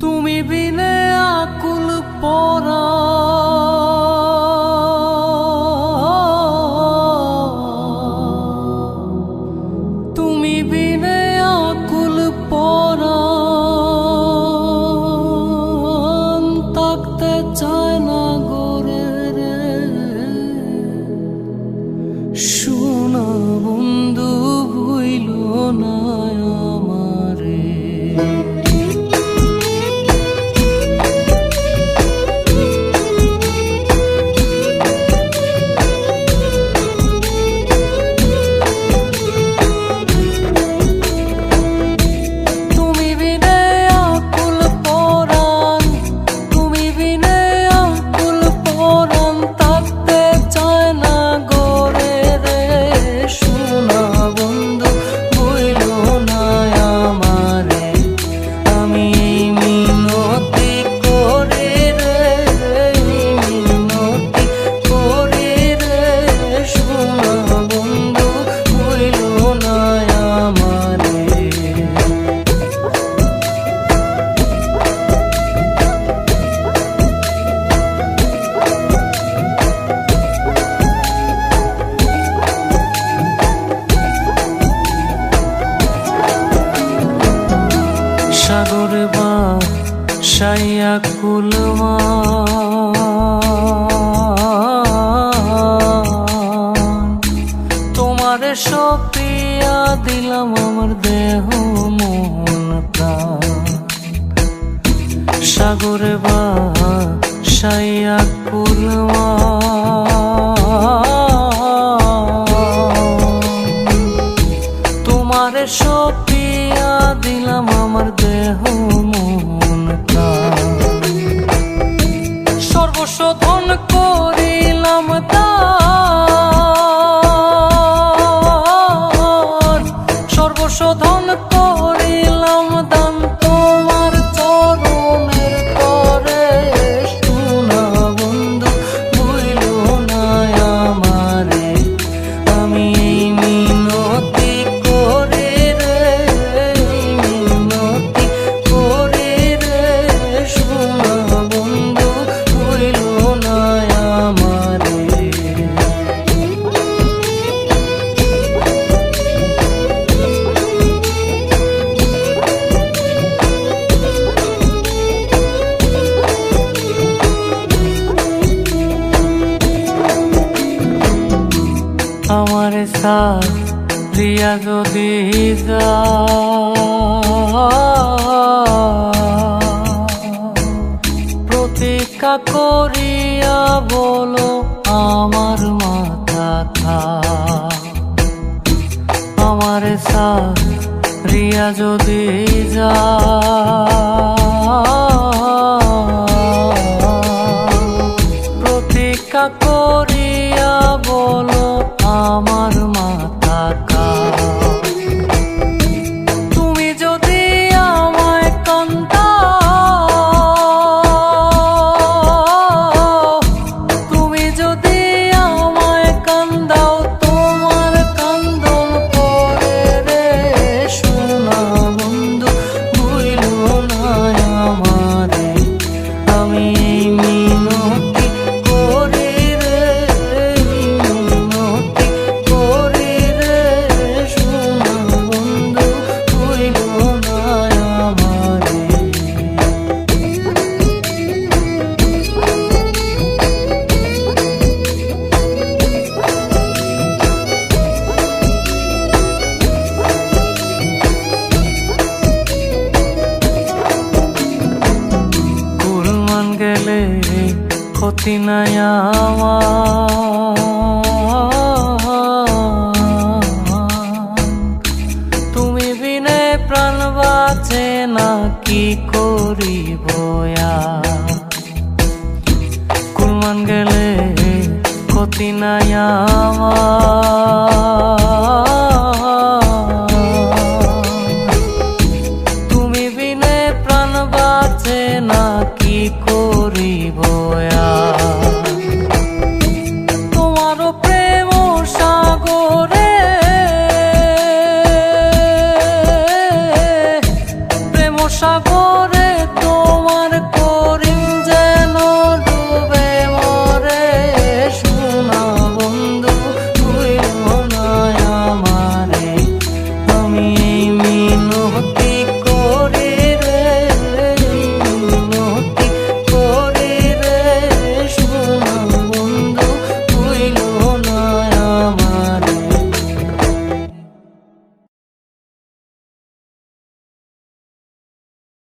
তুমি বিনে আকুল পরা তুমি বিনে আকুল পরা থাকতে চায় না গোরে রে শোনা বন্ধু ভুইল না আমারে সাগর বা সাইয়া কুলমা তোমারে সপিয়া দিলাম আমার দেহ মন প্রাণ সাগর বা সাইয়া কুলমা তোমারে সপিয়া দিলাম আমার দেহ মন প্রাণ সর্বস্ব ধন করিলাম দান সর্বস্ব ধন করিলাম দান তোমার চরণের তরে শোনা বন্ধু ভুইল না আমারে আমি মিনতি করে রে মিনতি করে রে শোনা বন্ধু ভুইল না আমারে আমারে সাথিয়া যদি প্রতীক্ষা করিয়া বলো আমার মাথা খা আমারে সাথিয়া যদি প্রতীক্ষা করিয়া বলো আমার মাথা কা তুমি যদি আমায় কান্দাও তুমি যদি আমায় কান্দাও তোমার কান্দন পরে রে শোনা বন্ধু ভুইল না আমারে আমি মিনতি করে রে মিনতি করে রে শোনা বন্ধু ভুইল না আমারে কুলমান গেলে ক্ষতি নাই আমার তুমি বিনে প্রাণ বাঁচে না কি করিব কুলমান গেলে ক্ষতি নাই আমার তুমি বিনে প্রাণ বাঁচে না কি করিব তোমার প্রেম সাগরে প্রেম সাগর